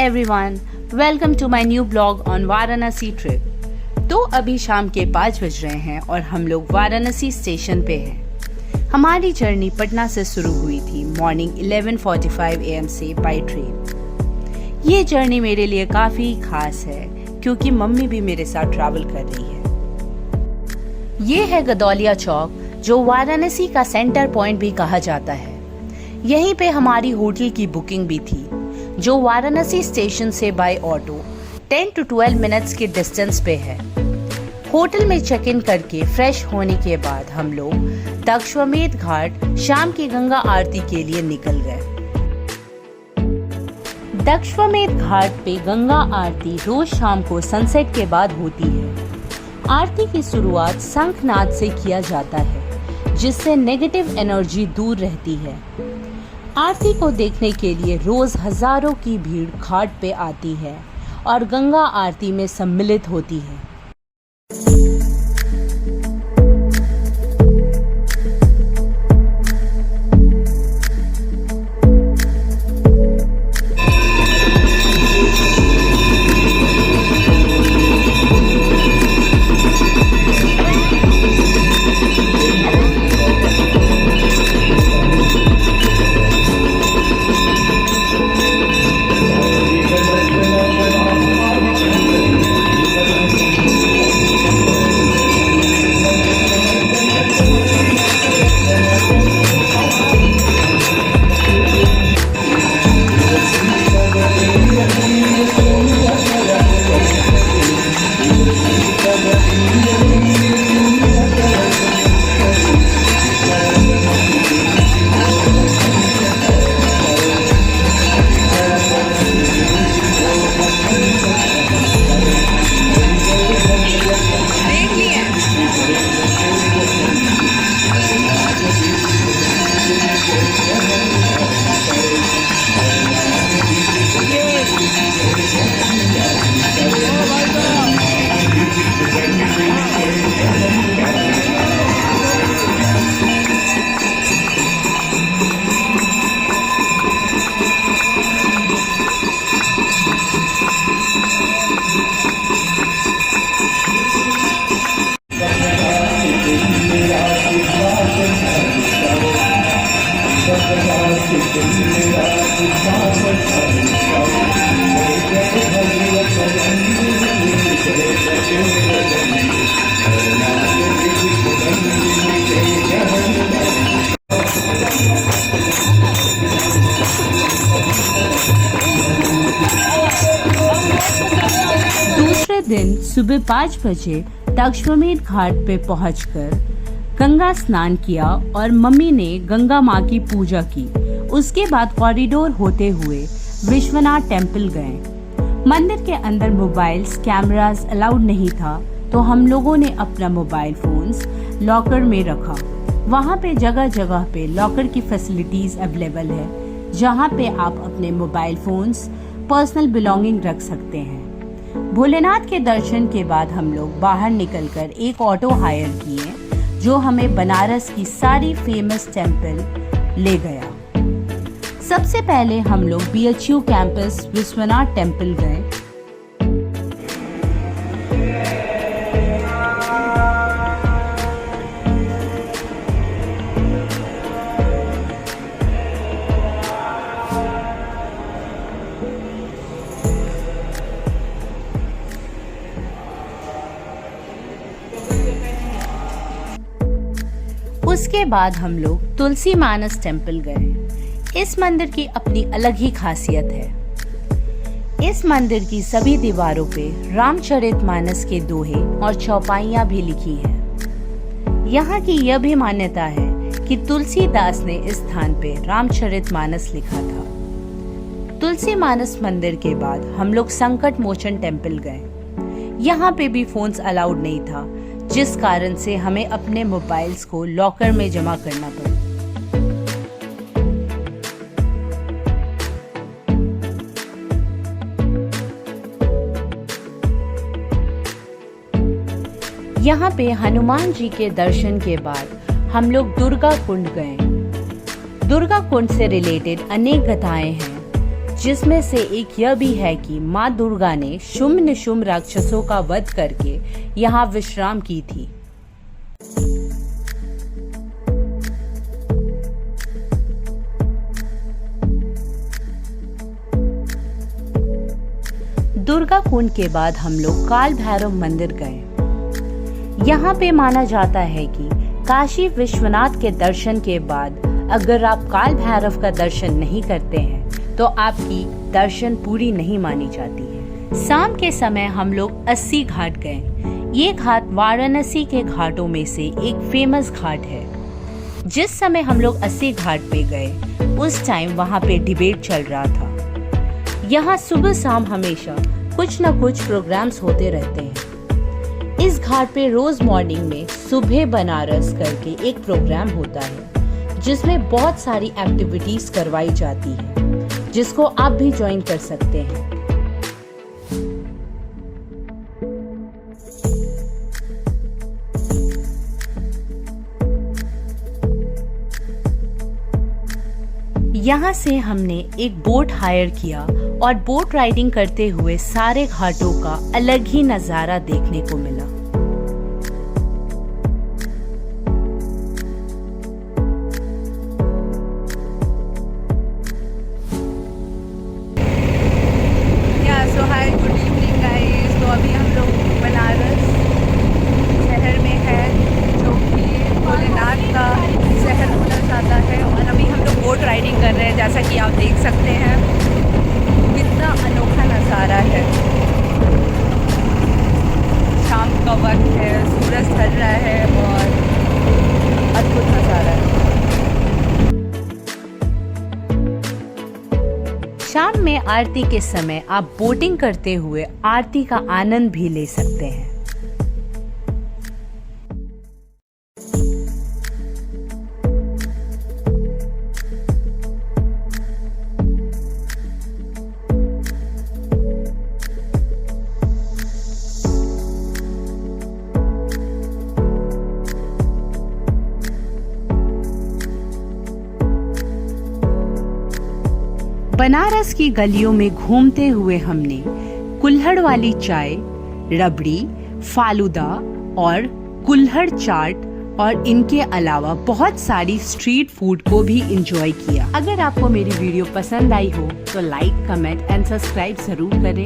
everyone, welcome to my new blog on Varanasi trip. तो अभी शाम के 5 बज रहे हैं और हम लोग वाराणसी स्टेशन पे हैं। हमारी जर्नी पटना से शुरू हुई थी मॉर्निंग 11:45 AM से बाय ट्रेन। ये जर्नी मेरे लिए काफ़ी खास है क्योंकि मम्मी भी मेरे साथ ट्रैवल कर रही है। ये है गदौलिया चौक, जो वाराणसी का सेंटर पॉइंट भी कहा जाता है। यहीं पे हमारी होटल की बुकिंग भी थी, जो वाराणसी स्टेशन से बाय ऑटो 10 to 12 मिनट्स के डिस्टेंस पे है। होटल में चेक इन करके फ्रेश होने के बाद हम लोग दक्षवमेध घाट शाम की गंगा आरती के लिए निकल गए। दक्षवमेध घाट पे गंगा आरती रोज शाम को सनसेट के बाद होती है। आरती की शुरुआत शंखनाद से किया जाता है, जिससे नेगेटिव एनर्जी दूर रहती है। आरती को देखने के लिए रोज हजारों की भीड़ घाट पे आती है और गंगा आरती में सम्मिलित होती है। दूसरे दिन सुबह 5 बजे दक्षवमेध घाट पे पहुंचकर गंगा स्नान किया और मम्मी ने गंगा माँ की पूजा की। उसके बाद कॉरिडोर होते हुए विश्वनाथ टेम्पल गए। मंदिर के अंदर मोबाइल्स कैमरास अलाउड नहीं था, तो हम लोगों ने अपना मोबाइल फोन्स लॉकर में रखा। वहाँ पे जगह जगह पे लॉकर की फैसिलिटीज अवेलेबल है, जहाँ पे आप अपने मोबाइल फोन्स पर्सनल बिलोंगिंग रख सकते हैं। भोलेनाथ के दर्शन के बाद हम लोग बाहर निकलकर एक ऑटो हायर किए, जो हमें बनारस की सारी फेमस टेम्पल ले गया। सबसे पहले हम लोग BHU कैंपस विश्वनाथ टेम्पल गए। उसके बाद हम लोग तुलसी मानस टेम्पल गए। इस मंदिर की अपनी अलग ही खासियत है। इस मंदिर की सभी दीवारों पे रामचरितमानस के दोहे और चौपाइयाँ भी लिखी हैं। यहाँ की यह भी मान्यता है कि तुलसीदास ने इस स्थान पे रामचरितमानस लिखा था। तुलसी मानस मंदिर के बाद हम लोग संकट मोचन टेम्पल गए। यहाँ पे भी फोन्स अलाउड नहीं था, जिस कारण से हमें अपने मोबाइल्स को लॉकर में जमा करना पड़ा। यहाँ पे हनुमान जी के दर्शन के बाद हम लोग दुर्गा कुंड गए। दुर्गा कुंड से रिलेटेड अनेक कथाएं हैं। जिसमें से एक यह भी है कि माँ दुर्गा ने शुम्भ निशुम्भ राक्षसों का वध करके यहाँ विश्राम की थी। दुर्गा कुंड के बाद हम लोग काल भैरव मंदिर गए। यहाँ पे माना जाता है कि काशी विश्वनाथ के दर्शन के बाद अगर आप काल भैरव का दर्शन नहीं करते हैं तो आपकी दर्शन पूरी नहीं मानी जाती है। शाम के समय हम लोग 80 घाट गए। ये घाट वाराणसी के घाटों में से एक फेमस घाट है। जिस समय हम लोग 80 घाट पे गए उस टाइम वहाँ पे डिबेट चल रहा था। यहाँ सुबह शाम हमेशा कुछ न कुछ प्रोग्राम्स होते रहते हैं। इस घाट पे रोज मॉर्निंग में सुबह बनारस करके एक प्रोग्राम होता है जिसमें बहुत सारी एक्टिविटीज करवाई जाती है, जिसको आप भी ज्वाइन कर सकते हैं। यहाँ से हमने एक बोट हायर किया और बोट राइडिंग करते हुए सारे घाटों का अलग ही नजारा देखने को मिला। सो हाय, गुड इवनिंग गाइस। तो अभी हम लोग बनारस शहर में है, जो कि भोलेनाथ का शहर बोला जाता है। और अभी हम लोग बोट राइडिंग कर रहे हैं, जैसा कि आप देख सकते हैं। कितना अनोखा नज़ारा है। शाम का वक्त है, सूरज ढल रहा है और अद्भुत नज़ारा है। शाम में आरती के समय आप बोटिंग करते हुए आरती का आनंद भी ले सकते हैं। बनारस की गलियों में घूमते हुए हमने कुल्हड़ वाली चाय, रबड़ी, फालूदा और कुल्हड़ चाट और इनके अलावा बहुत सारी स्ट्रीट फूड को भी एंजॉय किया। अगर आपको मेरी वीडियो पसंद आई हो तो लाइक, कमेंट एंड सब्सक्राइब जरूर करें।